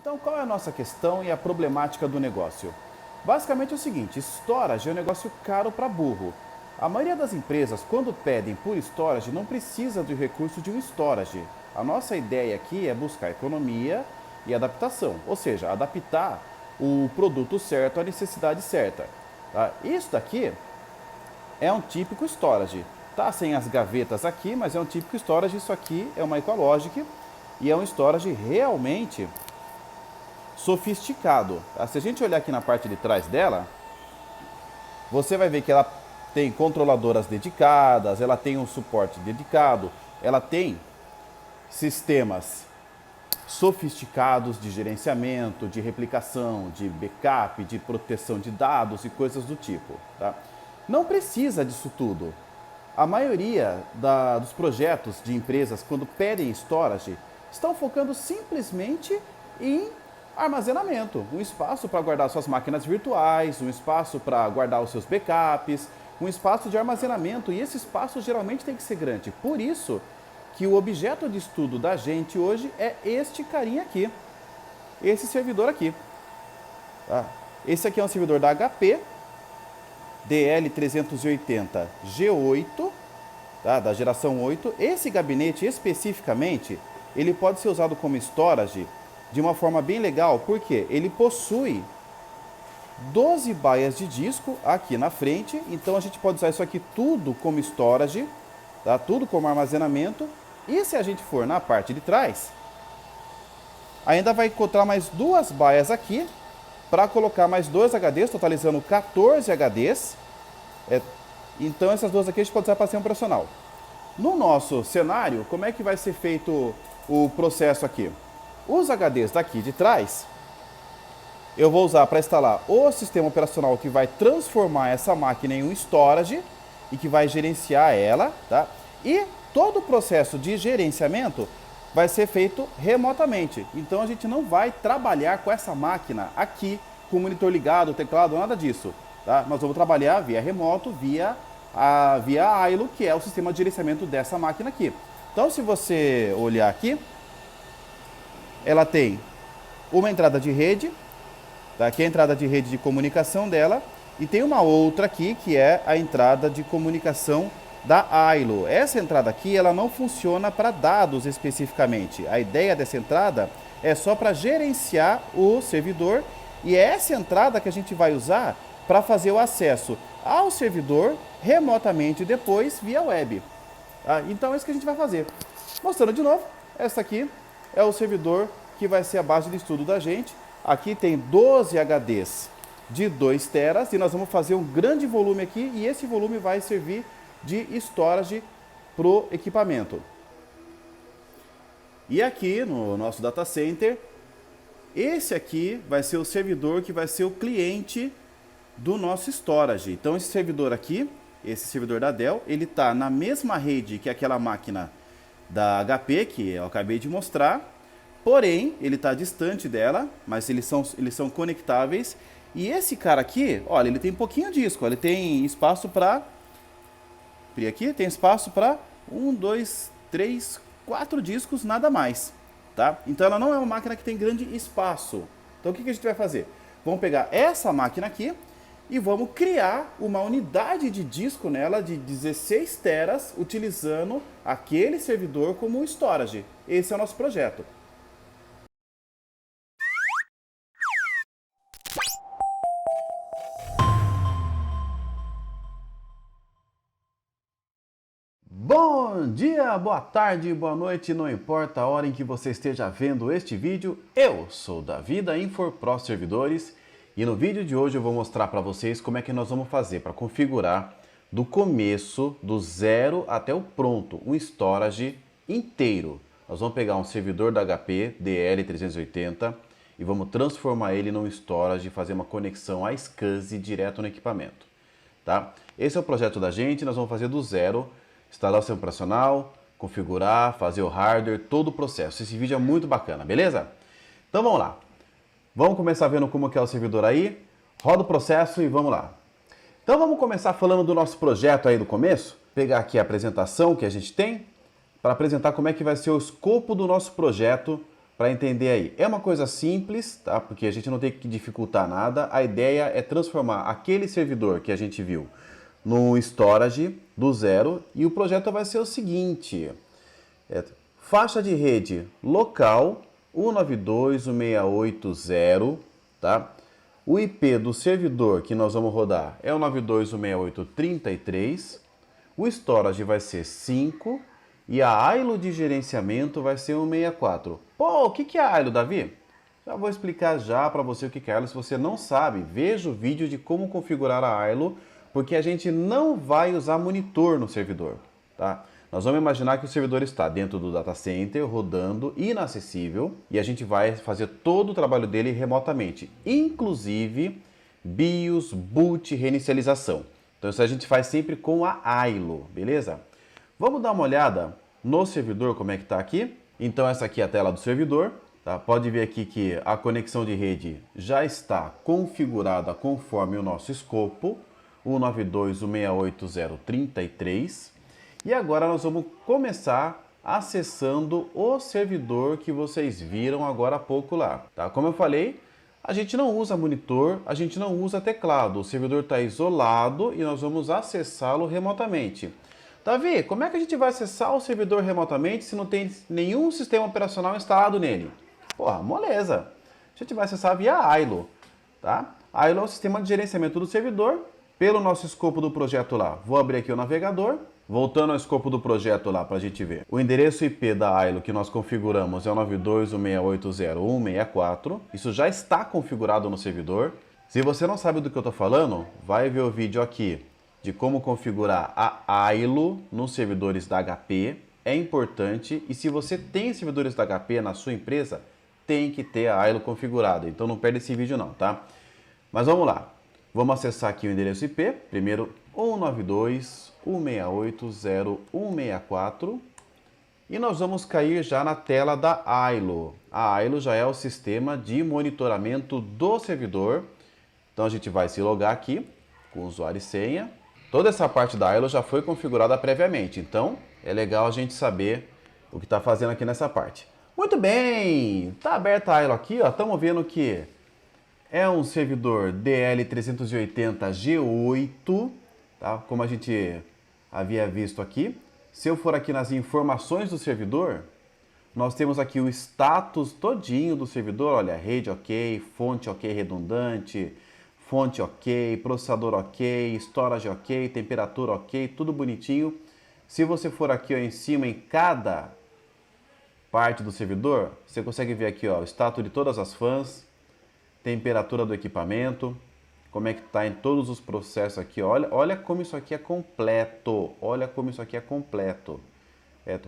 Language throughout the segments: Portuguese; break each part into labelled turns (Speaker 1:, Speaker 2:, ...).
Speaker 1: Então, qual é a nossa questão e a problemática do negócio? Basicamente é o seguinte, storage é um negócio caro para burro. A maioria das empresas, quando pedem por storage, não precisa do recurso de um storage. A nossa ideia aqui é buscar economia e adaptação, ou seja, adaptar o produto certo à necessidade certa. Tá? Isso daqui é um típico storage. Tá sem as gavetas aqui, mas é um típico storage. Isso aqui é uma Ecologic e é um storage realmente sofisticado. Tá? Se a gente olhar aqui na parte de trás dela, você vai ver que ela tem controladoras dedicadas, ela tem um suporte dedicado, ela tem sistemas sofisticados de gerenciamento, de replicação, de backup, de proteção de dados e coisas do tipo. Tá? Não precisa disso tudo. A maioria dos projetos de empresas, quando pedem storage, estão focando simplesmente em armazenamento. Um espaço para guardar suas máquinas virtuais, um espaço para guardar os seus backups, um espaço de armazenamento. E esse espaço geralmente tem que ser grande. Por isso que o objeto de estudo da gente hoje é este carinha aqui. Esse servidor aqui. Tá? Esse aqui é um servidor da HP, DL380G8, tá? Da geração 8. Esse gabinete especificamente, ele pode ser usado como storage de uma forma bem legal, porque ele possui 12 baias de disco aqui na frente, então a gente pode usar isso aqui tudo como storage, tá? Tudo como armazenamento. E se a gente for na parte de trás, ainda vai encontrar mais duas baias aqui para colocar mais dois HDs, totalizando 14 HDs. Então essas duas aqui a gente pode usar para sistema operacional. No nosso cenário, como é que vai ser feito o processo aqui? Os HDs daqui de trás, eu vou usar para instalar o sistema operacional que vai transformar essa máquina em um storage e que vai gerenciar ela, tá? E todo o processo de gerenciamento vai ser feito remotamente. Então a gente não vai trabalhar com essa máquina aqui, com o monitor ligado, o teclado, nada disso. Tá? Nós vamos trabalhar via remoto, via a ILO, que é o sistema de gerenciamento dessa máquina aqui. Então se você olhar aqui, ela tem uma entrada de rede, tá? Aqui é a entrada de rede de comunicação dela, e tem uma outra aqui que é a entrada de comunicação da ILO. Essa entrada aqui, ela não funciona para dados especificamente. A ideia dessa entrada é só para gerenciar o servidor, e é essa entrada que a gente vai usar para fazer o acesso ao servidor remotamente depois via web. Então é isso que a gente vai fazer. Mostrando de novo, essa aqui é o servidor que vai ser a base de estudo da gente. Aqui tem 12 HDs de 2 teras e nós vamos fazer um grande volume aqui, e esse volume vai servir de storage para o equipamento. E aqui no nosso data center, esse aqui vai ser o servidor que vai ser o cliente do nosso storage. Então esse servidor aqui, esse servidor da Dell, ele está na mesma rede que aquela máquina da HP que eu acabei de mostrar, porém ele está distante dela, mas eles são conectáveis. E esse cara aqui, olha, ele tem pouquinho disco, ele tem espaço para aqui tem espaço para 1, 2, 3, 4 discos, nada mais, tá? Então ela não é uma máquina que tem grande espaço. Então o que a gente vai fazer? Vamos pegar essa máquina aqui e vamos criar uma unidade de disco nela de 16 teras, utilizando aquele servidor como storage. Esse é o nosso projeto. Bom dia, boa tarde, boa noite, não importa a hora em que você esteja vendo este vídeo, eu sou Davi da InforPro Servidores e no vídeo de hoje eu vou mostrar para vocês como é que nós vamos fazer para configurar do começo, do zero até o pronto, um storage inteiro. Nós vamos pegar um servidor da HP DL380 e vamos transformar ele num storage e fazer uma conexão à SCSI direto no equipamento. Tá? Esse é o projeto da gente, nós vamos fazer do zero. Instalar o sistema operacional, configurar, fazer o hardware, todo o processo. Esse vídeo é muito bacana, beleza? Então vamos lá. Vamos começar vendo como que é o servidor aí. Roda o processo e vamos lá. Então vamos começar falando do nosso projeto aí do começo. Pegar aqui a apresentação que a gente tem para apresentar como é que vai ser o escopo do nosso projeto para entender aí. É uma coisa simples, tá? Porque a gente não tem que dificultar nada. A ideia é transformar aquele servidor que a gente viu no storage do zero. E o projeto vai ser o seguinte. Faixa de rede local 192.168.0, tá? O IP do servidor que nós vamos rodar é o 92.168.33. O storage vai ser 5 e a ILO de gerenciamento vai ser 164. Pô, o que é a ILO, Davi? Já vou explicar já para você o que é a ILO. Se você não sabe, veja o vídeo de como configurar a ILO, porque a gente não vai usar monitor no servidor, tá? Nós vamos imaginar que o servidor está dentro do data center, rodando, inacessível, e a gente vai fazer todo o trabalho dele remotamente, inclusive BIOS, boot, reinicialização. Então isso a gente faz sempre com a ILO, beleza? Vamos dar uma olhada no servidor, como é que está aqui? Então essa aqui é a tela do servidor, tá? Pode ver aqui que a conexão de rede já está configurada conforme o nosso escopo, 192.168.0.33. E agora nós vamos começar acessando o servidor que vocês viram agora há pouco lá, tá? Como eu falei, a gente não usa monitor, a gente não usa teclado, o servidor está isolado e nós vamos acessá-lo remotamente. Davi, como é que a gente vai acessar o servidor remotamente se não tem nenhum sistema operacional instalado nele? Porra, moleza! A gente vai acessar via ILO, tá? ILO é o sistema de gerenciamento do servidor. Pelo nosso escopo do projeto lá, vou abrir aqui o navegador. Voltando ao escopo do projeto lá para a gente ver. O endereço IP da ILO que nós configuramos é o 92.168.0.164. Isso já está configurado no servidor. Se você não sabe do que eu estou falando, vai ver o vídeo aqui de como configurar a ILO nos servidores da HP. É importante, e se você tem servidores da HP na sua empresa, tem que ter a ILO configurada. Então não perde esse vídeo não, tá? Mas vamos lá. Vamos acessar aqui o endereço IP. Primeiro 192.168.0.164 e nós vamos cair já na tela da ILO. A ILO já é o sistema de monitoramento do servidor. Então a gente vai se logar aqui com usuário e senha. Toda essa parte da ILO já foi configurada previamente, então é legal a gente saber o que está fazendo aqui nessa parte. Muito bem, está aberta a ILO aqui, ó. Estamos vendo que é um servidor DL380G8, tá? Como a gente havia visto aqui. Se eu for aqui nas informações do servidor, nós temos aqui o status todinho do servidor. Olha, rede ok, fonte ok redundante, fonte ok, processador ok, storage ok, temperatura ok, tudo bonitinho. Se você for aqui ó, em cima em cada parte do servidor, você consegue ver aqui ó, o status de todas as fãs, temperatura do equipamento, como é que está em todos os processos aqui. Olha como isso aqui é completo. Olha como isso aqui é completo.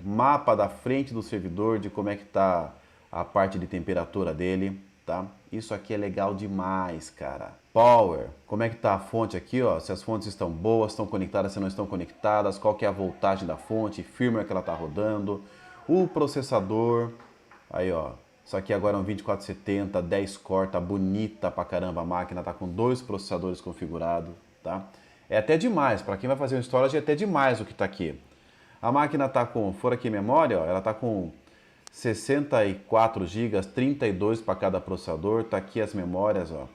Speaker 1: Mapa da frente do servidor, de como é que está a parte de temperatura dele, tá? Isso aqui é legal demais, cara. Power, como é que está a fonte aqui, ó? Se as fontes estão boas, estão conectadas, se não estão conectadas, qual que é a voltagem da fonte, firmware que ela está rodando. O processador, aí ó. Isso aqui agora é um 2470, 10 core, tá bonita pra caramba a máquina, tá com 2 processadores configurados, tá? É até demais, para quem vai fazer um storage é até demais o que tá aqui. A máquina tá com, for aqui memória, ó, ela tá com 64 GB, 32 para cada processador, tá aqui as memórias, ó,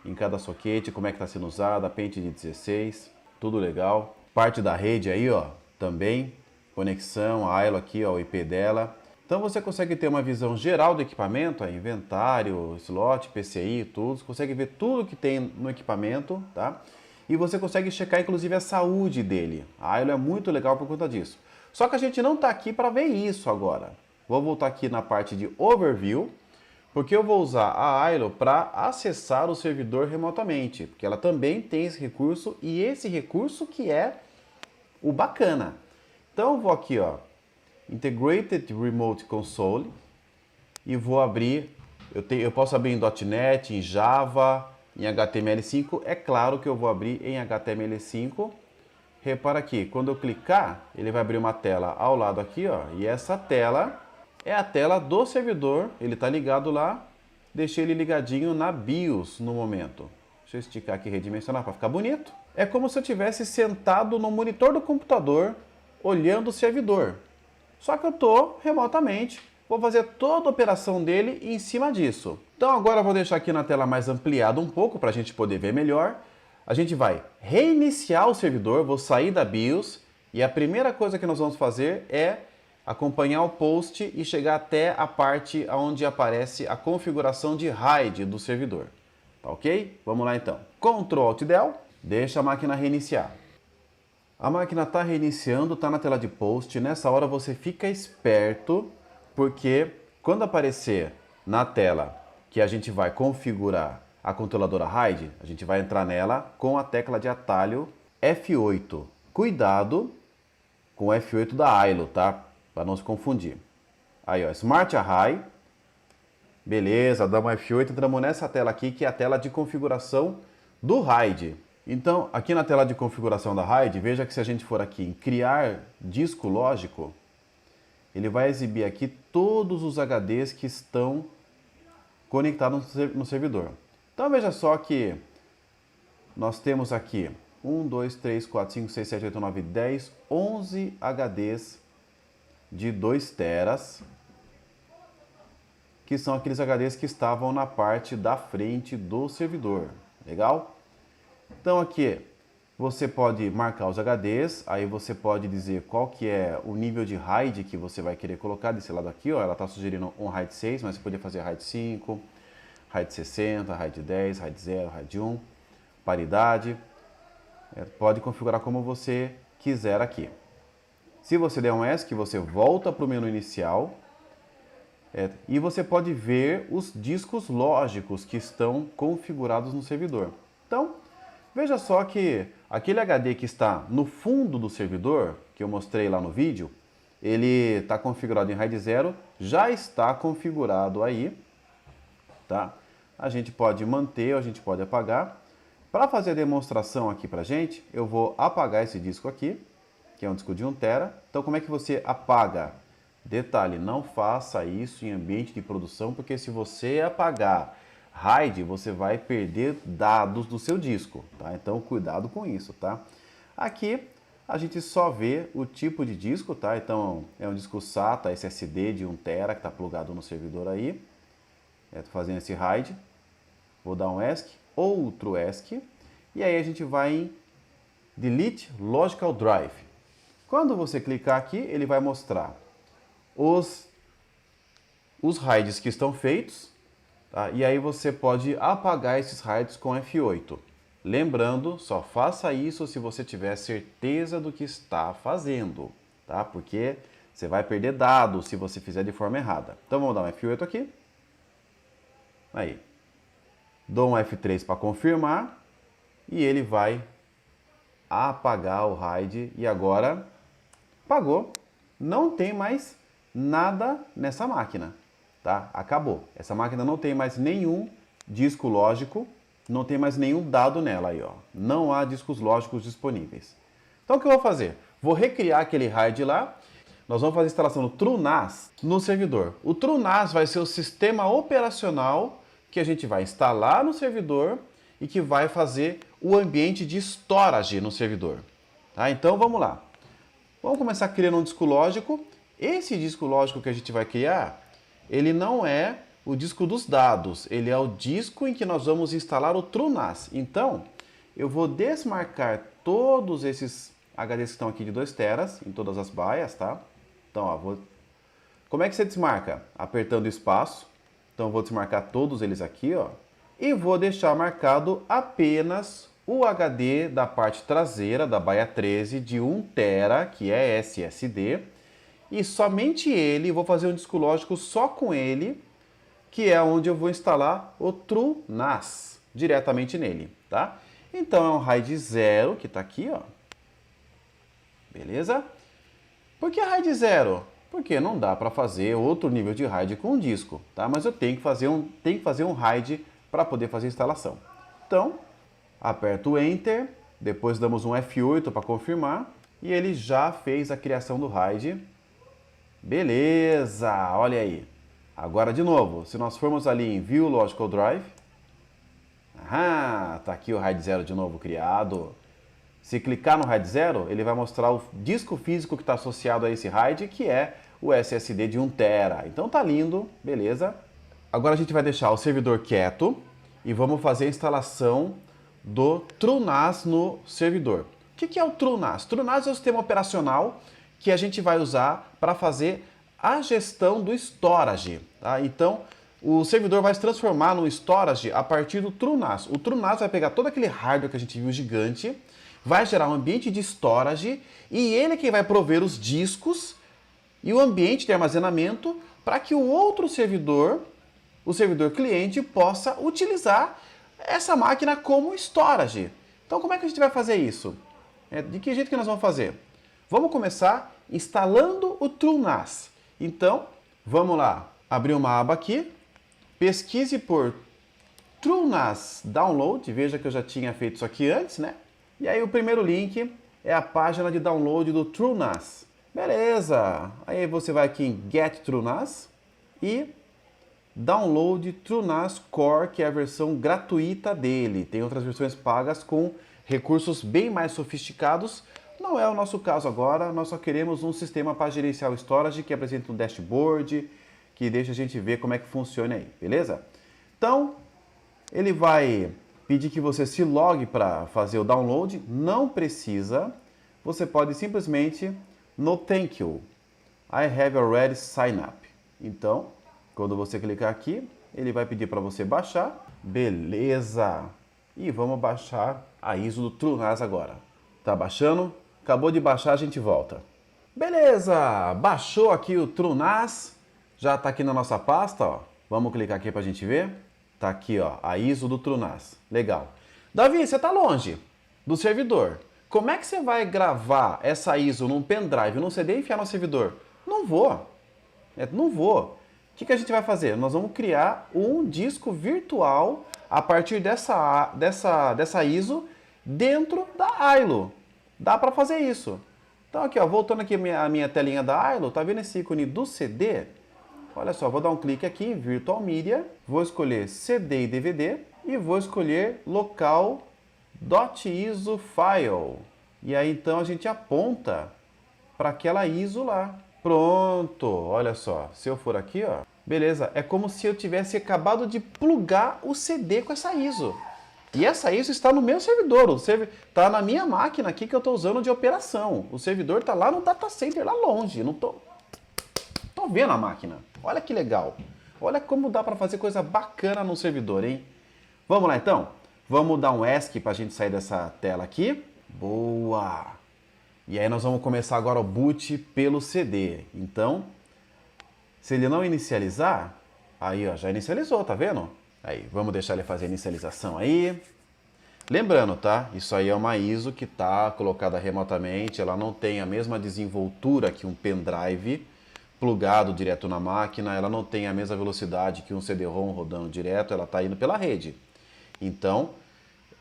Speaker 1: em cada soquete, como é que tá sendo usada, pente de 16, tudo legal. Parte da rede aí, ó, também, conexão, a ILO aqui, ó, o IP dela. Então você consegue ter uma visão geral do equipamento, inventário, slot, PCI, tudo. Você consegue ver tudo que tem no equipamento, tá? E você consegue checar inclusive a saúde dele. A ILO é muito legal por conta disso. Só que a gente não está aqui para ver isso agora. Vou voltar aqui na parte de Overview, porque eu vou usar a ILO para acessar o servidor remotamente, porque ela também tem esse recurso e esse recurso que é o bacana. Então eu vou aqui, ó, Integrated Remote Console e vou abrir, eu posso abrir em .NET, em Java, em HTML5, é claro que eu vou abrir em HTML5. Repara aqui, quando eu clicar, ele vai abrir uma tela ao lado aqui, ó, e essa tela é a tela do servidor, ele está ligado lá, deixei ele ligadinho na BIOS no momento. Deixa eu esticar aqui e redimensionar para ficar bonito. É como se eu estivesse sentado no monitor do computador, olhando o servidor. Só que eu estou remotamente, vou fazer toda a operação dele em cima disso. Então agora eu vou deixar aqui na tela mais ampliada um pouco para a gente poder ver melhor. A gente vai reiniciar o servidor, vou sair da BIOS e a primeira coisa que nós vamos fazer é acompanhar o post e chegar até a parte onde aparece a configuração de RAID do servidor. Tá ok? Vamos lá então. Ctrl Alt Del, deixa a máquina reiniciar. A máquina está reiniciando, está na tela de post. Nessa hora você fica esperto, porque quando aparecer na tela que a gente vai configurar a controladora RAID, a gente vai entrar nela com a tecla de atalho F8. Cuidado com o F8 da AILO, tá? Para não se confundir. Aí, ó, Smart Array. Beleza, damos F8 e entramos nessa tela aqui, que é a tela de configuração do RAID. Então, aqui na tela de configuração da RAID, veja que se a gente for aqui em criar disco lógico, ele vai exibir aqui todos os HDs que estão conectados no servidor. Então, veja só que nós temos aqui 1, 2, 3, 4, 5, 6, 7, 8, 9, 10, 11 HDs de 2 teras, que são aqueles HDs que estavam na parte da frente do servidor. Legal? Então aqui você pode marcar os HDs, aí você pode dizer qual que é o nível de RAID que você vai querer colocar desse lado aqui, ó. Ela está sugerindo um RAID 6, mas você poderia fazer RAID 5, RAID 60, RAID 10, RAID 0, RAID 1, paridade. Pode configurar como você quiser aqui. Se você der um ESC, você volta para o menu inicial e você pode ver os discos lógicos que estão configurados no servidor. Então, veja só que aquele HD que está no fundo do servidor, que eu mostrei lá no vídeo, ele está configurado em RAID 0, já está configurado aí, tá? A gente pode manter ou a gente pode apagar. Para fazer a demonstração aqui pra gente, eu vou apagar esse disco aqui, que é um disco de 1 tera. Então, como é que você apaga? Detalhe, não faça isso em ambiente de produção, porque se você apagar RAID, você vai perder dados do seu disco, tá? Então, cuidado com isso, tá? Aqui, a gente só vê o tipo de disco, tá? Então, é um disco SATA SSD de 1 tera que está plugado no servidor aí. Tô fazendo esse RAID. Vou dar um ESC, outro ESC, e aí a gente vai em Delete Logical Drive. Quando você clicar aqui, ele vai mostrar os RAIDs que estão feitos, tá? E aí você pode apagar esses RAIDs com F8. Lembrando, só faça isso se você tiver certeza do que está fazendo, tá? Porque você vai perder dados se você fizer de forma errada. Então vamos dar um F8 aqui. Aí. Dou um F3 para confirmar e ele vai apagar o RAID e agora apagou. Não tem mais nada nessa máquina, tá? Acabou. Essa máquina não tem mais nenhum disco lógico, não tem mais nenhum dado nela aí, ó. Não há discos lógicos disponíveis. Então o que eu vou fazer? Vou recriar aquele RAID lá. Nós vamos fazer a instalação do TrueNAS no servidor. O TrueNAS vai ser o sistema operacional que a gente vai instalar no servidor e que vai fazer o ambiente de storage no servidor. Tá? Então vamos lá. Vamos começar criando um disco lógico. Esse disco lógico que a gente vai criar, ele não é o disco dos dados, ele é o disco em que nós vamos instalar o TrueNAS. Então, eu vou desmarcar todos esses HDs que estão aqui de 2 teras, em todas as baias, tá? Então, ó, como é que você desmarca? Apertando espaço. Então, vou desmarcar todos eles aqui, ó. E vou deixar marcado apenas o HD da parte traseira, da baia 13, de 1 tera, que é SSD. E somente ele, vou fazer um disco lógico só com ele, que é onde eu vou instalar o TrueNAS, diretamente nele, tá? Então, é um RAID 0, que está aqui, ó. Beleza? Por que RAID 0? Porque não dá para fazer outro nível de RAID com um disco, tá? Mas eu tenho que fazer um RAID para poder fazer a instalação. Então, aperto o Enter, depois damos um F8 para confirmar e ele já fez a criação do RAID. Beleza, olha aí. Agora de novo, se nós formos ali em View Logical Drive, tá aqui o RAID 0 de novo criado. Se clicar no RAID 0, ele vai mostrar o disco físico que está associado a esse RAID, que é o SSD de 1 TB. Então tá lindo, beleza? Agora a gente vai deixar o servidor quieto e vamos fazer a instalação do TrueNAS no servidor. O que é o TrueNAS? TrueNAS é o sistema operacional que a gente vai usar para fazer a gestão do storage. Tá? Então, o servidor vai se transformar no storage a partir do TrueNAS. O TrueNAS vai pegar todo aquele hardware que a gente viu gigante, vai gerar um ambiente de storage e ele que vai prover os discos e o ambiente de armazenamento para que o outro servidor, o servidor cliente, possa utilizar essa máquina como storage. Então, como é que a gente vai fazer isso? De que jeito que nós vamos fazer? Vamos começar instalando o TrueNAS. Então, vamos lá, abrir uma aba aqui, pesquise por TrueNAS Download, veja que eu já tinha feito isso aqui antes, né? E aí o primeiro link é a página de download do TrueNAS. Beleza! Aí você vai aqui em Get TrueNAS e Download TrueNAS Core, que é a versão gratuita dele. Tem outras versões pagas com recursos bem mais sofisticados. Não é o nosso caso agora, nós só queremos um sistema para gerenciar o storage que apresenta um dashboard, que deixa a gente ver como é que funciona aí, beleza? Então, ele vai pedir que você se logue para fazer o download, não precisa, você pode simplesmente no thank you, I have already signed up. Então, quando você clicar aqui, ele vai pedir para você baixar, beleza! E vamos baixar a ISO do TrueNAS agora. Tá baixando? Acabou de baixar, a gente volta. Beleza! Baixou aqui o TrueNAS, já está aqui na nossa pasta, ó. Vamos clicar aqui para a gente ver. Tá aqui, ó, a ISO do TrueNAS. Legal. Davi, você está longe do servidor. Como é que você vai gravar essa ISO num pendrive, num CD e enfiar no servidor? Não vou. Não vou. O que a gente vai fazer? Nós vamos criar um disco virtual a partir dessa ISO dentro da ILO. Dá para fazer isso. Então aqui, ó, voltando aqui a minha telinha da ILO, tá vendo esse ícone do CD? Olha só, vou dar um clique aqui em Virtual Media, vou escolher CD e DVD e vou escolher local.iso file. E aí então a gente aponta para aquela ISO lá. Pronto, olha só, se eu for aqui, ó, beleza, é como se eu tivesse acabado de plugar o CD com essa ISO. E essa ISO está no meu servidor, está na minha máquina aqui que eu estou usando de operação. O servidor está lá no data center, lá longe, não estou vendo a máquina. Olha que legal, olha como dá para fazer coisa bacana no servidor, hein? Vamos lá então, vamos dar um ESC para a gente sair dessa tela aqui. Boa! E aí nós vamos começar agora o boot pelo CD. Então, se ele não inicializar, aí ó, já inicializou, tá vendo? Aí, vamos deixar ele fazer a inicialização aí. Lembrando, tá? Isso aí é uma ISO que está colocada remotamente, ela não tem a mesma desenvoltura que um pendrive plugado direto na máquina, ela não tem a mesma velocidade que um CD-ROM rodando direto, ela está indo pela rede. Então,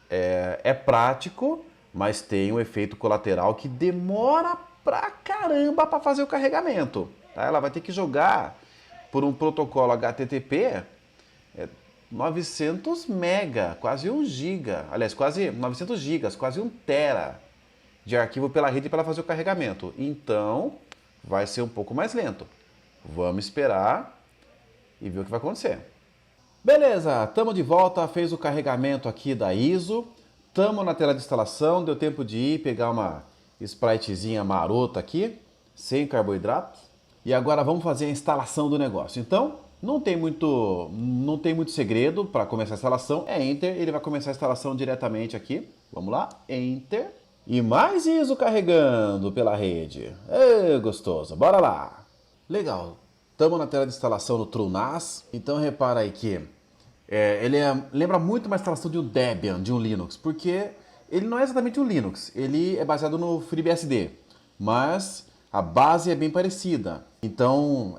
Speaker 1: é prático, mas tem um efeito colateral que demora pra caramba para fazer o carregamento. Tá? Ela vai ter que jogar por um protocolo HTTP 900 mega, quase 1 giga, aliás, quase 900 gigas, quase 1 tera de arquivo pela rede para fazer o carregamento. Então, vai ser um pouco mais lento. Vamos esperar e ver o que vai acontecer. Beleza, estamos de volta, fez o carregamento aqui da ISO, estamos na tela de instalação, deu tempo de ir pegar uma spritezinha marota aqui, sem carboidratos. E agora vamos fazer a instalação do negócio. Então, não tem muito segredo para começar a instalação, é Enter, ele vai começar a instalação diretamente aqui. Vamos lá, Enter. E mais ISO carregando pela rede. Gostoso, bora lá. Legal, estamos na tela de instalação do TrueNAS. Então repara aí que lembra muito uma instalação de um Debian, de um Linux, porque ele não é exatamente um Linux, ele é baseado no FreeBSD, mas a base é bem parecida. Então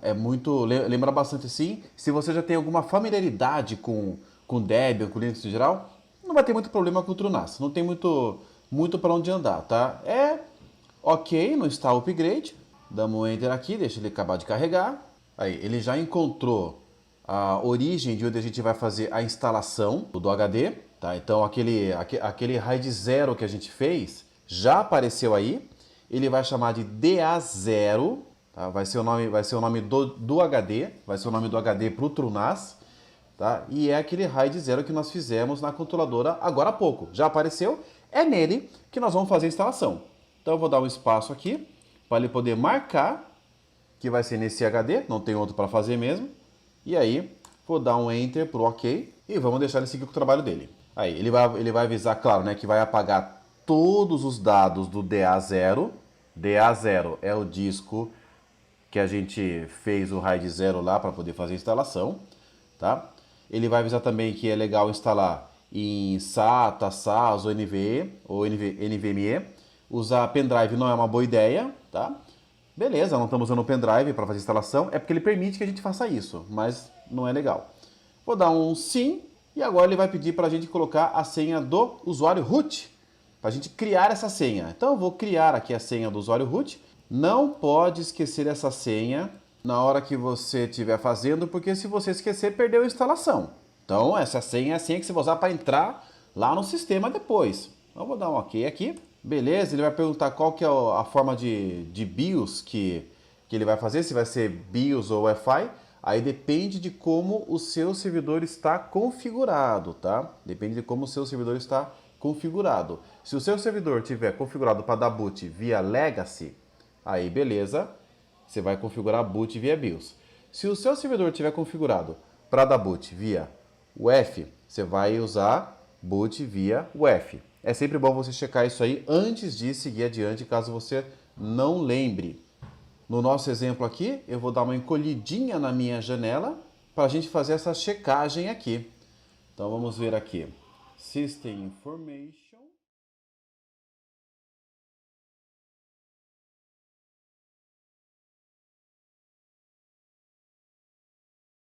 Speaker 1: lembra bastante assim. Se você já tem alguma familiaridade com Debian, com Linux em geral, não vai ter muito problema com o TrueNAS, não tem muito para onde andar, tá? Ok, não está o upgrade. Damos um Enter aqui, deixa ele acabar de carregar. Aí, ele já encontrou a origem de onde a gente vai fazer a instalação do HD, tá? Então, aquele RAID 0 que a gente fez já apareceu aí. Ele vai chamar de DA0 Tá? Vai ser o nome do HD, vai ser o nome do HD para o TrueNAS. Tá? E é aquele RAID 0 que nós fizemos na controladora agora há pouco. Já apareceu? É nele que nós vamos fazer a instalação. Então eu vou dar um espaço aqui para ele poder marcar que vai ser nesse HD, não tem outro para fazer mesmo. E aí vou dar um Enter para o OK e vamos deixar ele seguir com o trabalho dele. Aí ele vai avisar, claro, né, que vai apagar todos os dados do DA0. DA0 é o disco que a gente fez o RAID 0 lá para poder fazer a instalação, tá? Ele vai avisar também que é legal instalar em SATA, SAS ou NVE ou NVMe. Usar pendrive não é uma boa ideia, tá? Beleza, não estamos usando o pendrive para fazer a instalação, é porque ele permite que a gente faça isso, mas não é legal. Vou dar um sim e agora ele vai pedir para a gente colocar a senha do usuário root, para a gente criar essa senha. Então eu vou criar aqui a senha do usuário root. Não pode esquecer essa senha na hora que você estiver fazendo, porque se você esquecer, perdeu a instalação. Então essa senha é a senha que você vai usar para entrar lá no sistema depois. Então vou dar um OK aqui. Beleza, ele vai perguntar qual que é a forma de BIOS que ele vai fazer, se vai ser BIOS ou Wi-Fi. Aí depende de como o seu servidor está configurado, tá? Depende de como o seu servidor está configurado. Se o seu servidor tiver configurado para dar boot via Legacy, aí beleza, você vai configurar boot via BIOS. Se o seu servidor tiver configurado para dar boot via UEFI, você vai usar boot via UEFI. É sempre bom você checar isso aí antes de seguir adiante, caso você não lembre. No nosso exemplo aqui, eu vou dar uma encolhidinha na minha janela para a gente fazer essa checagem aqui. Então vamos ver aqui. System Information.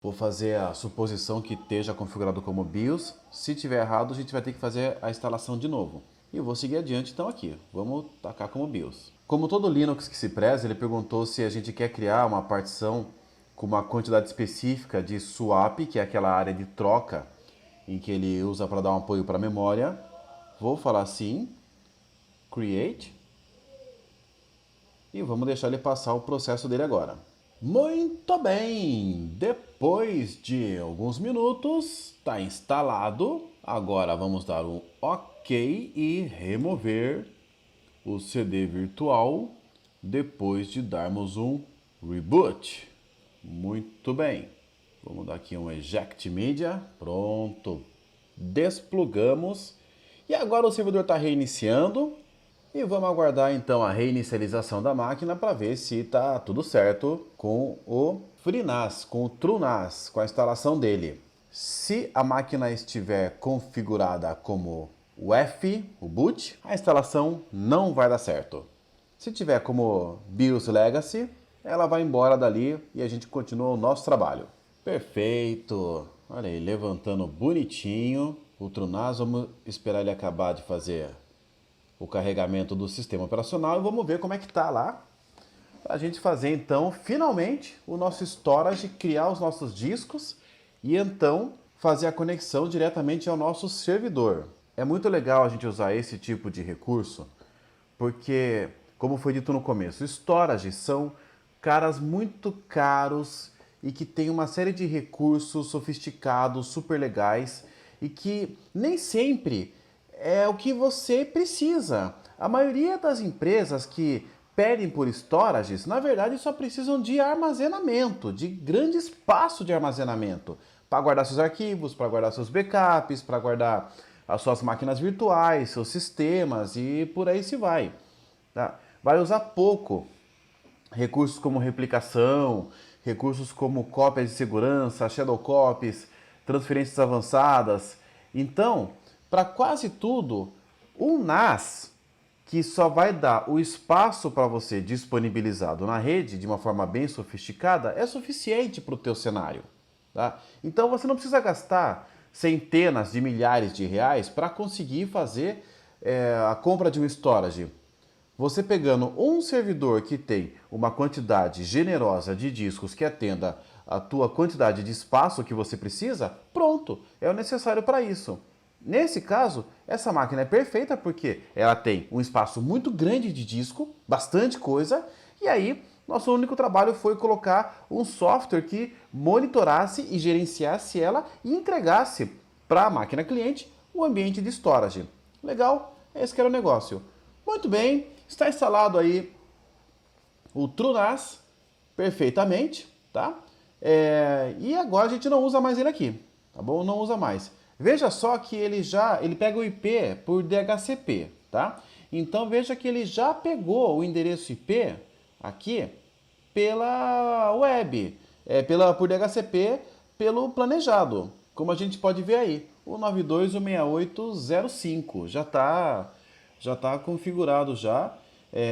Speaker 1: Vou fazer a suposição que esteja configurado como BIOS. Se tiver errado, a gente vai ter que fazer a instalação de novo. E eu vou seguir adiante então aqui. Vamos tacar como BIOS. Como todo Linux que se preza, ele perguntou se a gente quer criar uma partição com uma quantidade específica de swap, que é aquela área de troca em que ele usa para dar um apoio para a memória. Vou falar sim. Create. E vamos deixar ele passar o processo dele agora. Muito bem! Depois de alguns minutos, está instalado. Agora vamos dar um OK e remover o CD virtual depois de darmos um reboot. Muito bem. Vamos dar aqui um Eject Media. Pronto. Desplugamos. E agora o servidor está reiniciando. E vamos aguardar então a reinicialização da máquina para ver se está tudo certo com o FreeNAS, com o TrueNAS, com a instalação dele. Se a máquina estiver configurada como UEFI, o boot, a instalação não vai dar certo. Se tiver como BIOS Legacy, ela vai embora dali e a gente continua o nosso trabalho. Perfeito! Olha aí, levantando bonitinho o TrueNAS. Vamos esperar ele acabar de fazer o carregamento do sistema operacional e vamos ver como é que tá lá. Para a gente fazer então, finalmente, o nosso storage, criar os nossos discos e então fazer a conexão diretamente ao nosso servidor. É muito legal a gente usar esse tipo de recurso, porque, como foi dito no começo, storage são caras muito caros e que tem uma série de recursos sofisticados, super legais e que nem sempre é o que você precisa. A maioria das empresas que pedem por storages, na verdade, só precisam de armazenamento, de grande espaço de armazenamento, para guardar seus arquivos, para guardar seus backups, para guardar as suas máquinas virtuais, seus sistemas e por aí se vai. Tá? Vai usar pouco recursos como replicação, recursos como cópias de segurança, shadow copies, transferências avançadas. Então, para quase tudo, o NAS, que só vai dar o espaço para você disponibilizado na rede de uma forma bem sofisticada, é suficiente para o teu cenário. Tá? Então você não precisa gastar centenas de milhares de reais para conseguir fazer a compra de um storage. Você pegando um servidor que tem uma quantidade generosa de discos que atenda a tua quantidade de espaço que você precisa, pronto, é o necessário para isso. Nesse caso, essa máquina é perfeita porque ela tem um espaço muito grande de disco, bastante coisa, e aí Nosso único trabalho foi colocar um software que monitorasse e gerenciasse ela e entregasse para a máquina cliente o ambiente de storage. Legal? Esse que era o negócio. Muito bem, está instalado aí o TrueNAS perfeitamente, tá? E agora a gente não usa mais ele aqui, tá bom? Não usa mais. Veja só que ele pega o IP por DHCP, tá? Então veja que ele já pegou o endereço IP aqui pela web, por DHCP, pelo planejado, como a gente pode ver aí, o 92.168.0.5 já tá configurado já.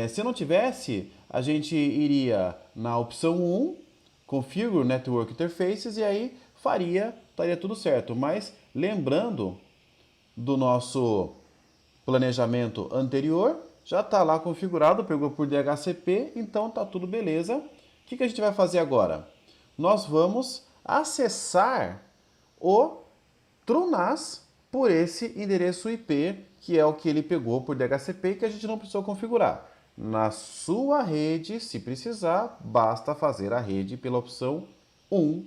Speaker 1: Se não tivesse, a gente iria na opção 1, Configure Network Interfaces, e aí estaria tudo certo. Mas lembrando do nosso planejamento anterior, já está lá configurado, pegou por DHCP, então tá tudo beleza. O que a gente vai fazer agora? Nós vamos acessar o TrueNAS por esse endereço IP, que é o que ele pegou por DHCP e que a gente não precisou configurar. Na sua rede, se precisar, basta fazer a rede pela opção 1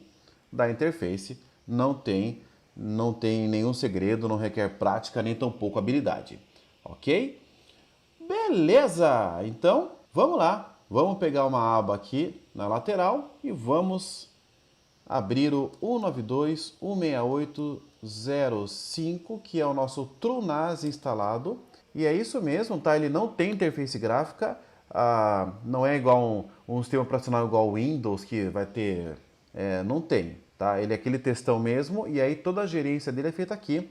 Speaker 1: da interface. Não tem nenhum segredo, não requer prática nem tampouco habilidade. Ok? Beleza! Então, vamos lá. Vamos pegar uma aba aqui na lateral e vamos abrir o 192.168.0.5, que é o nosso TrueNAS instalado. E é isso mesmo, tá? Ele não tem interface gráfica, não é igual um sistema operacional igual o Windows, que vai ter... não tem, tá? Ele é aquele textão mesmo, e aí toda a gerência dele é feita aqui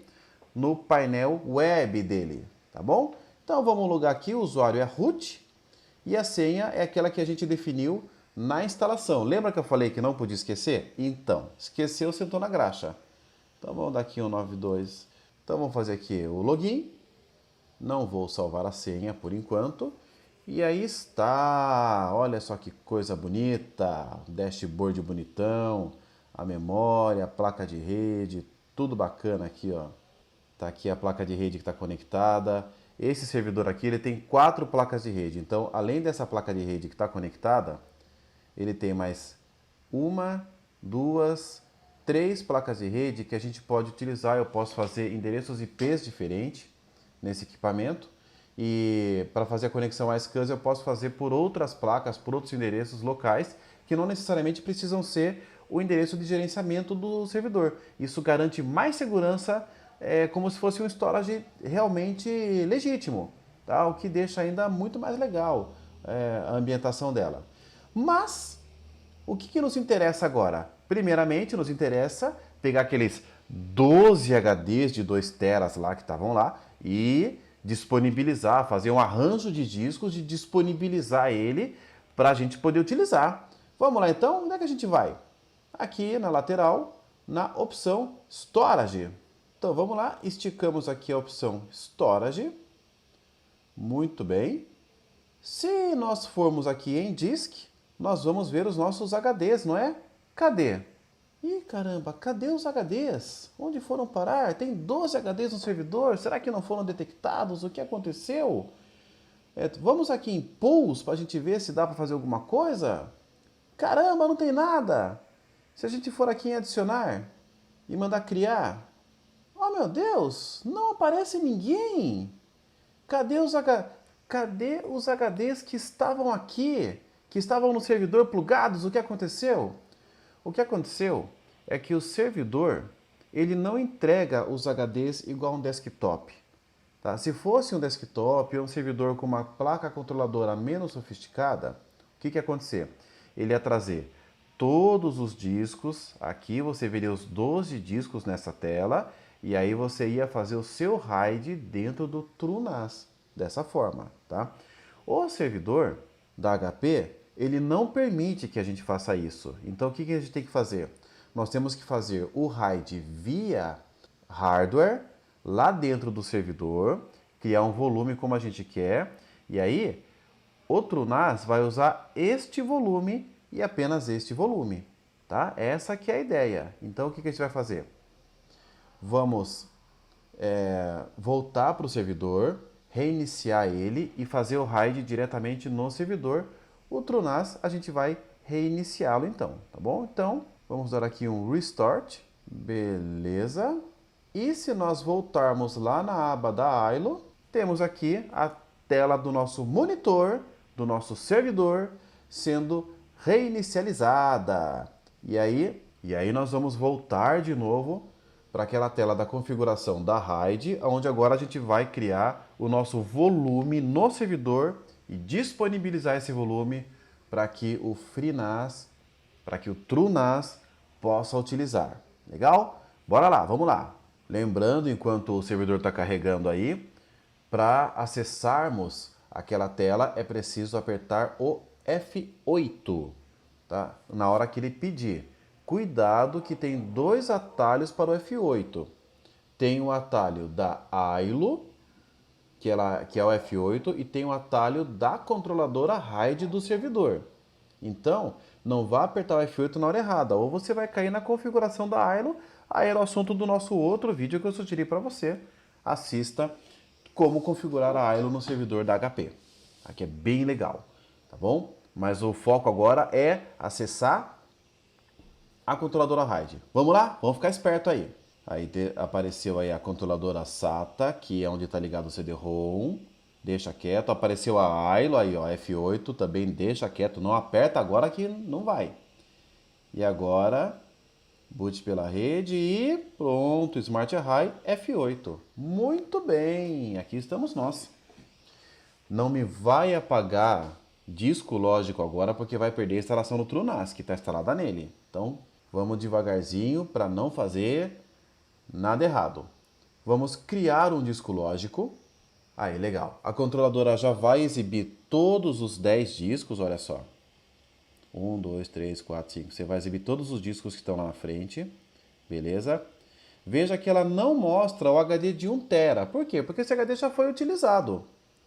Speaker 1: no painel web dele, tá bom? Então vamos logar aqui, o usuário é root, e a senha é aquela que a gente definiu na instalação. Lembra que eu falei que não podia esquecer? Então, esqueceu, sentou na graxa. Então vamos dar aqui um 92. Então vamos fazer aqui o login. Não vou salvar a senha por enquanto. E aí está. Olha só que coisa bonita. Dashboard bonitão. A memória, a placa de rede. Tudo bacana aqui, ó. Tá aqui a placa de rede que está conectada. Esse servidor aqui ele tem 4 placas de rede. Então, além dessa placa de rede que está conectada, ele tem mais 1, 2, 3 placas de rede que a gente pode utilizar. Eu posso fazer endereços IPs diferentes nesse equipamento. E para fazer a conexão a SCAS eu posso fazer por outras placas, por outros endereços locais, que não necessariamente precisam ser o endereço de gerenciamento do servidor. Isso garante mais segurança, como se fosse um storage realmente legítimo, tá? O que deixa ainda muito mais legal a ambientação dela. Mas, o que nos interessa agora? Primeiramente, nos interessa pegar aqueles 12 HDs de 2 teras lá que estavam lá e disponibilizar, fazer um arranjo de discos e disponibilizar ele para a gente poder utilizar. Vamos lá então? Onde é que a gente vai? Aqui na lateral, na opção Storage. Então vamos lá, esticamos aqui a opção Storage. Muito bem. Se nós formos aqui em Disk, nós vamos ver os nossos HDs, não é? Cadê? Ih, caramba, cadê os HDs? Onde foram parar? Tem 12 HDs no servidor, será que não foram detectados? O que aconteceu? Vamos aqui em Pools para a gente ver se dá para fazer alguma coisa? Caramba, não tem nada! Se a gente for aqui em adicionar e mandar criar, oh meu Deus, não aparece ninguém! Cadê os HDs que estavam aqui? Que estavam no servidor plugados? O que aconteceu? O que aconteceu é que o servidor ele não entrega os HDs igual a um desktop. Tá? Se fosse um desktop ou um servidor com uma placa controladora menos sofisticada, o que ia acontecer? Ele ia trazer todos os discos, aqui você veria os 12 discos nessa tela, e aí você ia fazer o seu RAID dentro do TrueNAS, dessa forma. Tá? O servidor da HP, ele não permite que a gente faça isso. Então o que a gente tem que fazer? Nós temos que fazer o RAID via hardware, lá dentro do servidor, criar um volume como a gente quer, e aí o TrueNAS vai usar este volume e apenas este volume. Tá? Essa que é a ideia. Então o que a gente vai fazer? Vamos voltar para o servidor, reiniciar ele e fazer o RAID diretamente no servidor, o TrueNAS a gente vai reiniciá-lo então, tá bom? Então, vamos dar aqui um Restart, beleza. E se nós voltarmos lá na aba da Ailo, temos aqui a tela do nosso monitor, do nosso servidor, sendo reinicializada. E aí nós vamos voltar de novo para aquela tela da configuração da RAID, onde agora a gente vai criar o nosso volume no servidor e disponibilizar esse volume para que o FreeNAS, para que o TrueNAS possa utilizar. Legal? Bora lá, vamos lá. Lembrando, enquanto o servidor está carregando aí, para acessarmos aquela tela é preciso apertar o F8, tá? Na hora que ele pedir. Cuidado que tem dois atalhos para o F8. Tem o atalho da Ailo, que é o F8, e tem o atalho da controladora RAID do servidor. Então, não vá apertar o F8 na hora errada, ou você vai cair na configuração da Ailo. Aí era o assunto do nosso outro vídeo que eu sugeri para você. Assista como configurar a Ailo no servidor da HP. Aqui é bem legal, tá bom? Mas o foco agora é acessar a controladora RAID. Vamos lá? Vamos ficar esperto aí. Aí apareceu aí a controladora SATA, que é onde está ligado o CD-ROM. Deixa quieto. Apareceu a Ailo aí, ó, F8, também deixa quieto. Não aperta agora que não vai. E agora, boot pela rede e pronto, Smart Array F8. Muito bem, aqui estamos nós. Não me vai apagar disco lógico agora, porque vai perder a instalação do TrueNAS, que está instalada nele. Então, vamos devagarzinho para não fazer nada errado. Vamos criar um disco lógico. Aí, legal. A controladora já vai exibir todos os 10 discos, olha só. 1, 2, 3, 4, 5. Você vai exibir todos os discos que estão lá na frente. Beleza? Veja que ela não mostra o HD de 1 TB. Por quê? Porque esse HD já foi utilizado.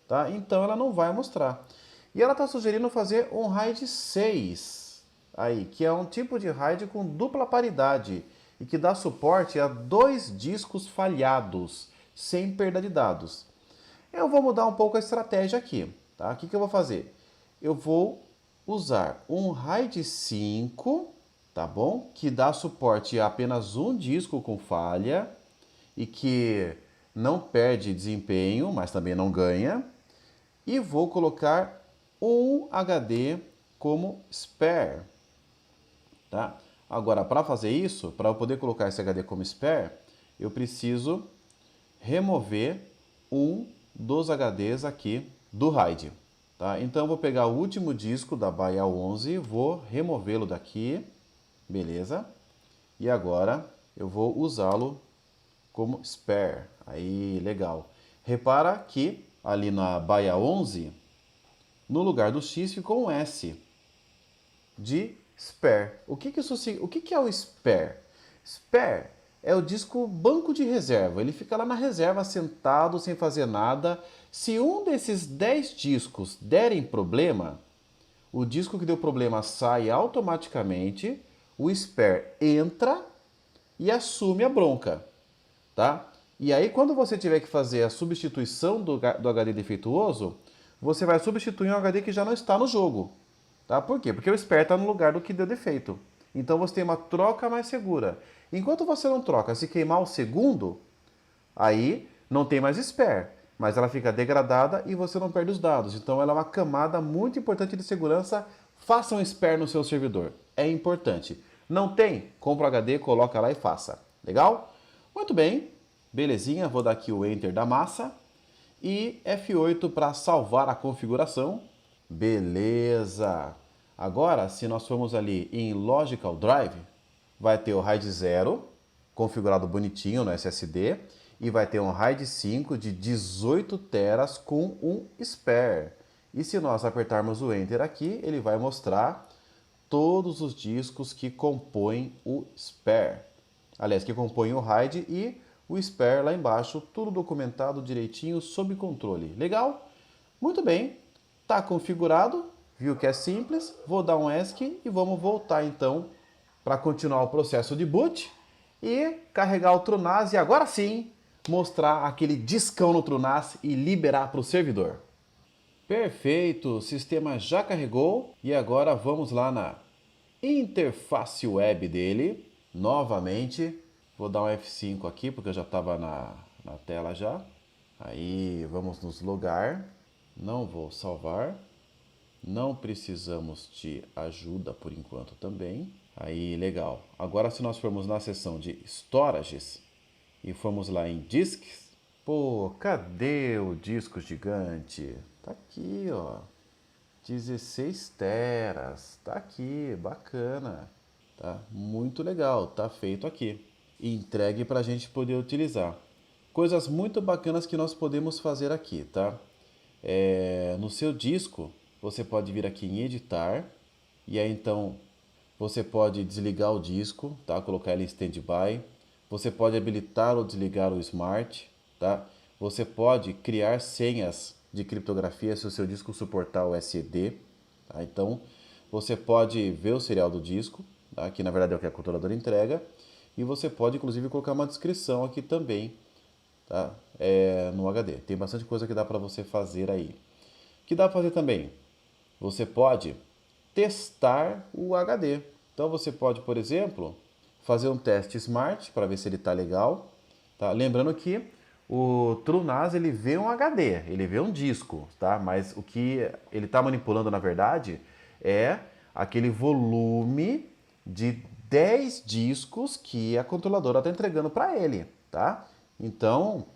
Speaker 1: Tá? Então ela não vai mostrar. E ela está sugerindo fazer um RAID 6. Aí, que é um tipo de RAID com dupla paridade. E que dá suporte a 2 discos falhados, sem perda de dados. Eu vou mudar um pouco a estratégia aqui. Tá? O que eu vou fazer? Eu vou usar um RAID 5, tá bom? Que dá suporte a apenas um disco com falha e que não perde desempenho, mas também não ganha. E vou colocar um HD como spare, tá? Agora, para fazer isso, para eu poder colocar esse HD como spare, eu preciso remover um dos HDs aqui do RAID. Tá? Então eu vou pegar o último disco da BIA 11, vou removê-lo daqui, beleza? E agora eu vou usá-lo como spare. Aí, legal. Repara que ali na BIA 11, no lugar do X ficou um S de spare. O que é o spare? Spare é o disco banco de reserva. Ele fica lá na reserva sentado sem fazer nada. Se um desses 10 discos derem problema, o disco que deu problema sai automaticamente, o spare entra e assume a bronca, tá? E aí quando você tiver que fazer a substituição do HD defeituoso, você vai substituir um HD que já não está no jogo, tá? Por quê? Porque o spare está no lugar do que deu defeito. Então você tem uma troca mais segura. Enquanto você não troca, se queimar o segundo, aí não tem mais spare, mas ela fica degradada e você não perde os dados. Então ela é uma camada muito importante de segurança. Faça um spare no seu servidor, é importante. Não tem? Compra o HD, coloca lá e faça. Legal? Muito bem, belezinha, vou dar aqui o Enter da massa e F8 para salvar a configuração. Beleza! Agora, se nós formos ali em Logical Drive, vai ter o RAID 0, configurado bonitinho no SSD, e vai ter um RAID 5 de 18 teras com um spare. E se nós apertarmos o Enter aqui, ele vai mostrar todos os discos que compõem o spare. Aliás, que compõem o RAID e o spare lá embaixo, tudo documentado direitinho, sob controle. Legal? Muito bem, está configurado, viu que é simples, vou dar um ESC e vamos voltar então para continuar o processo de boot e carregar o TrueNAS e agora sim mostrar aquele discão no TrueNAS e liberar para o servidor. Perfeito, o sistema já carregou e agora vamos lá na interface web dele. Novamente, vou dar um F5 aqui porque eu já estava na tela já. Aí vamos nos logar, não vou salvar, não precisamos de ajuda por enquanto também. Aí legal, agora se nós formos na seção de Storages e formos lá em Disks, pô, cadê o disco gigante? Tá aqui, ó. 16 teras. Tá aqui, bacana. Tá muito legal, tá feito aqui. E entregue para a gente poder utilizar. Coisas muito bacanas que nós podemos fazer aqui, tá? No seu disco, você pode vir aqui em editar. E aí então você pode desligar o disco, tá? Colocar ele em standby. Você pode habilitar ou desligar o Smart, tá? Você pode criar senhas de criptografia se o seu disco suportar o SED, tá? Então, você pode ver o serial do disco, tá? Que na verdade é o que a controladora entrega, e você pode inclusive colocar uma descrição aqui também, tá? No HD. Tem bastante coisa que dá para você fazer aí. O que dá para fazer também? Você pode testar o HD. Então você pode, por exemplo, fazer um teste Smart para ver se ele está legal. Tá? Lembrando que o TrueNAS ele vê um HD, ele vê um disco, tá? Mas o que ele está manipulando na verdade é aquele volume de 10 discos que a controladora está entregando para ele, tá? Então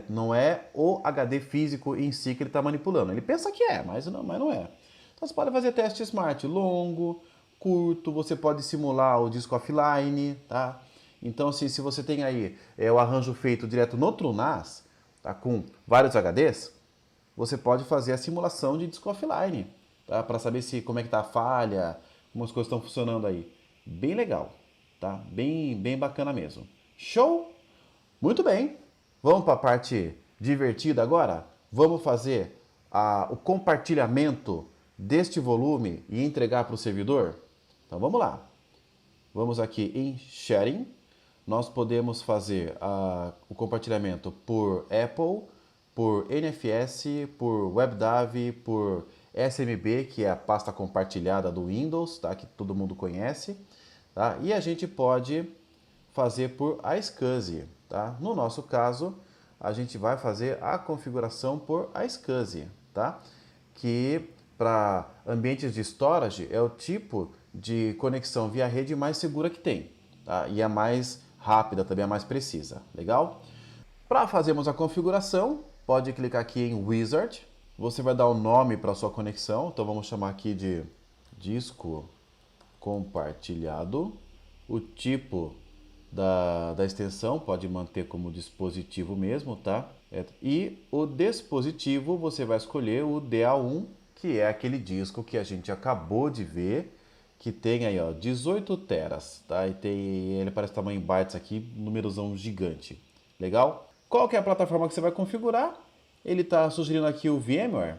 Speaker 1: não é o HD físico em si que ele está manipulando. Ele pensa que é, mas não é. Então você pode fazer teste Smart longo, curto, você pode simular o disco offline, tá? Então, assim, se você tem aí o arranjo feito direto no TrueNAS, tá, com vários HDs, você pode fazer a simulação de disco offline, tá? Para saber como é que tá a falha, como as coisas estão funcionando aí. Bem legal, tá? Bem bacana mesmo. Show? Muito bem. Vamos para a parte divertida agora? Vamos fazer o compartilhamento deste volume e entregar para o servidor? Então vamos lá. Vamos aqui em Sharing. Nós podemos fazer o compartilhamento por Apple, por NFS, por WebDAV, por SMB, que é a pasta compartilhada do Windows, tá? Que todo mundo conhece. Tá? E a gente pode fazer por iSCSI. Tá? No nosso caso, a gente vai fazer a configuração por iSCSI, tá? Que para ambientes de storage é o tipo de conexão via rede mais segura que tem, tá? E é mais rápida, também é mais precisa, legal? Para fazermos a configuração, pode clicar aqui em Wizard, você vai dar o nome para a sua conexão, então vamos chamar aqui de disco compartilhado, o tipo da extensão pode manter como dispositivo mesmo, tá? E o dispositivo você vai escolher o DA1, que é aquele disco que a gente acabou de ver, que tem aí, ó, 18 teras, tá? E ele parece tamanho em bytes aqui, númerozão gigante. Legal? Qual que é a plataforma que você vai configurar? Ele está sugerindo aqui o VMware,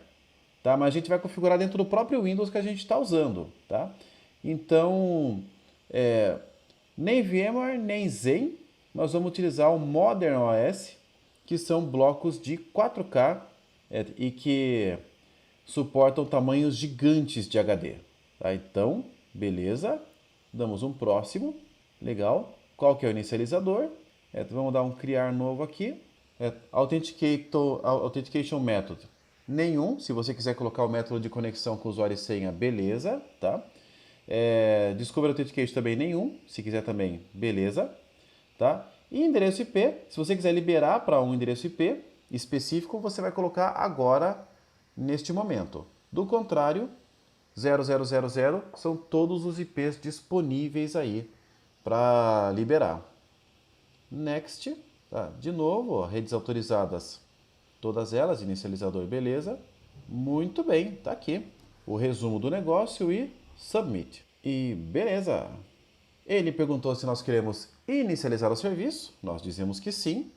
Speaker 1: tá? Mas a gente vai configurar dentro do próprio Windows que a gente está usando, tá? Então, nem VMware, nem Zen, nós vamos utilizar o Modern OS, que são blocos de 4K e que suportam tamanhos gigantes de HD. Tá? Então, beleza, damos um próximo, legal. Qual que é o inicializador? Vamos dar um criar novo aqui. Authentication Method, nenhum. Se você quiser colocar o método de conexão com usuário e senha, beleza, tá? Discover Authentication também nenhum, se quiser também, beleza, tá? E endereço IP, se você quiser liberar para um endereço IP específico, você vai colocar agora, neste momento. Do contrário, 0000 são todos os IPs disponíveis aí para liberar. Next, tá? De novo, ó, redes autorizadas, todas elas, inicializador, beleza. Muito bem, tá aqui o resumo do negócio e Submit. E beleza! Ele perguntou se nós queremos inicializar o serviço, nós dizemos que sim.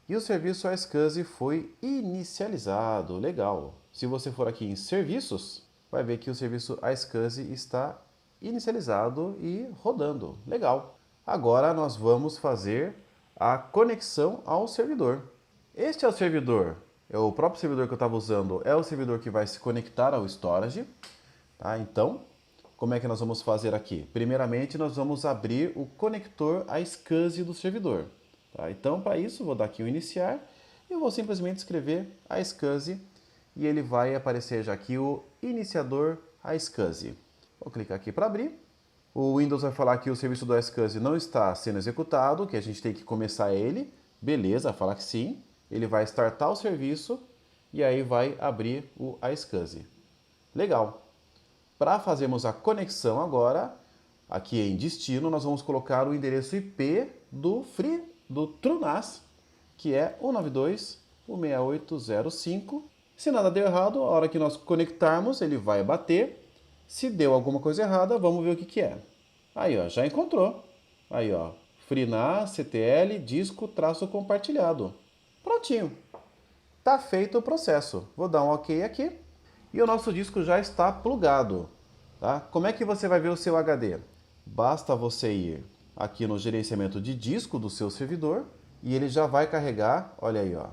Speaker 1: E o serviço iSCSI foi inicializado, legal. Se você for aqui em serviços, vai ver que o serviço iSCSI está inicializado e rodando, legal. Agora nós vamos fazer a conexão ao servidor. Este é o servidor. o próprio servidor que eu estava usando é o servidor que vai se conectar ao storage. Tá? Então, como é que nós vamos fazer aqui? Primeiramente, nós vamos abrir o conector à SCSI do servidor. Tá? Então, para isso, vou dar aqui o iniciar e eu vou simplesmente escrever a SCSI e ele vai aparecer já aqui o iniciador a SCSI. Vou clicar aqui para abrir. O Windows vai falar que o serviço do SCSI não está sendo executado, que a gente tem que começar ele. Beleza, falar que sim. Ele vai startar o serviço e aí vai abrir o iSCSI. Legal. Para fazermos a conexão agora, aqui em destino, nós vamos colocar o endereço IP do TrueNAS, que é 192.168.0.5. Se nada deu errado, a hora que nós conectarmos, ele vai bater. Se deu alguma coisa errada, vamos ver o que é. Aí, ó, já encontrou. Aí, ó, FreeNAS, CTL, disco, traço compartilhado. Prontinho. Tá feito o processo. Vou dar um OK aqui. E o nosso disco já está plugado. Tá? Como é que você vai ver o seu HD? Basta você ir aqui no gerenciamento de disco do seu servidor e ele já vai carregar, olha aí, ó.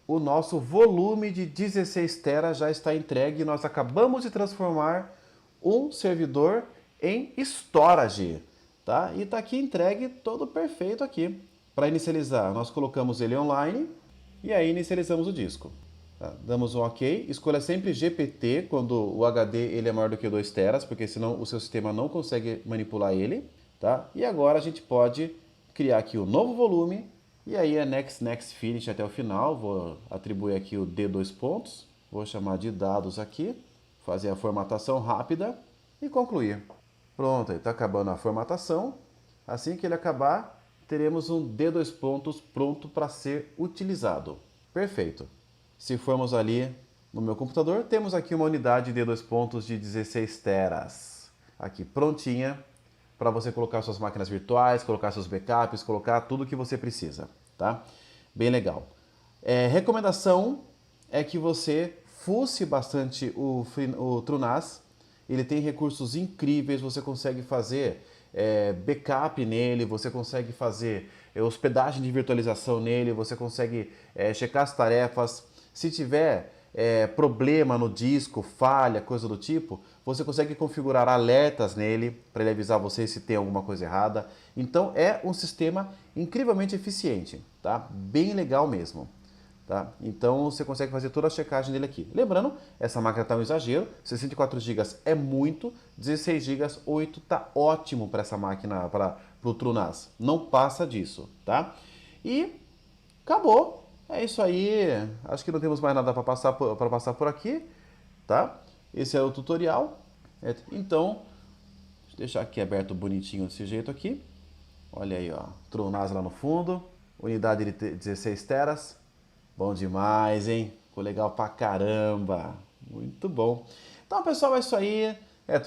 Speaker 1: O nosso volume de 16 TB já está entregue. Nós acabamos de transformar um servidor em storage, tá? E está aqui entregue todo perfeito aqui. Para inicializar, nós colocamos ele online e aí inicializamos o disco. Tá? Damos um OK. Escolha sempre GPT quando o HD ele é maior do que 2 teras, porque senão o seu sistema não consegue manipular ele. Tá? E agora a gente pode criar aqui o novo volume. E aí é Next, Next, Finish até o final. Vou atribuir aqui o D2 pontos. Vou chamar de dados aqui. Fazer a formatação rápida e concluir. Pronto, está acabando a formatação. Assim que ele acabar, teremos um D2 pontos pronto para ser utilizado. Perfeito. Se formos ali no meu computador, temos aqui uma unidade D2 pontos de 16 teras. Aqui prontinha para você colocar suas máquinas virtuais, colocar seus backups, colocar tudo que você precisa. Tá? Bem legal. Recomendação é que você fuce bastante o TrueNAS. Ele tem recursos incríveis, você consegue fazer backup nele, você consegue fazer hospedagem de virtualização nele, você consegue checar as tarefas. Se tiver problema no disco, falha, coisa do tipo, você consegue configurar alertas nele para ele avisar você se tem alguma coisa errada. Então é um sistema incrivelmente eficiente, tá? Bem legal mesmo. Tá? Então você consegue fazer toda a checagem dele aqui. Lembrando, essa máquina está um exagero, 64 GB é muito, 16 GB, 8 está ótimo para essa máquina, para o TrueNAS. Não passa disso, tá? E acabou. É isso aí. Acho que não temos mais nada para passar por aqui, tá? Esse é o tutorial. Então, deixa eu deixar aqui aberto bonitinho desse jeito aqui. Olha aí, ó, TrueNAS lá no fundo, unidade de 16 teras. Bom demais, hein? Ficou legal pra caramba. Muito bom. Então, pessoal, é isso aí.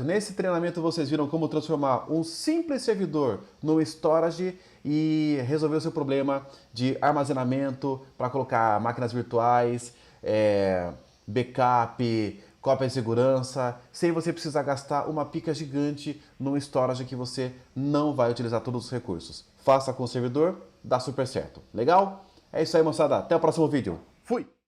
Speaker 1: Nesse treinamento vocês viram como transformar um simples servidor no storage e resolver o seu problema de armazenamento para colocar máquinas virtuais, backup, cópia de segurança, sem você precisar gastar uma pica gigante num storage que você não vai utilizar todos os recursos. Faça com o servidor, dá super certo. Legal? É isso aí, moçada. Até o próximo vídeo. Fui!